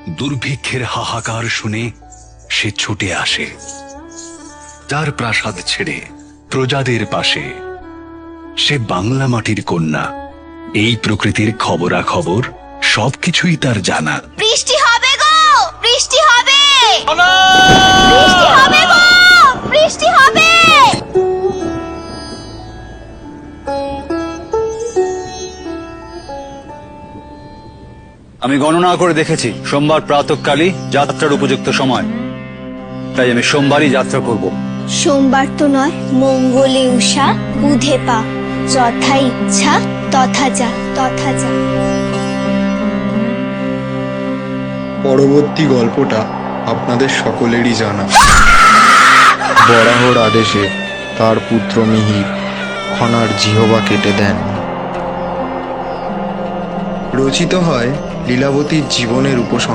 দুর্ভিক্ষের হাহাকার শুনে সে ছুটে আসে, তার প্রাসাদ ছেড়ে প্রজাদের পাশে। সে বাংলা মাটির কন্যা, এই প্রকৃতির খবরাখবর সবকিছুই তার জানা। বৃষ্টি হবে গো, বৃষ্টি হবে, বৃষ্টি হবে গো, বৃষ্টি হবে। আমি গণনা করে দেখেছি সোমবার প্রাতঃকালই যাত্রার উপযুক্ত সময়, তাই আমি সোমবারই যাত্রা করব। সোমবার তো নয়, মঙ্গলে উষা বুধে পা, যথা ইচ্ছা তথা যা, তথা যা। পরবর্তী গল্পটা আপনাদের সকলেরই জানা। বরাহর আদেশে তার পুত্র মিহির খনার জিহবা কেটে দেন। রচিত হয় লীলাবতীর জীবনের উপসংহার।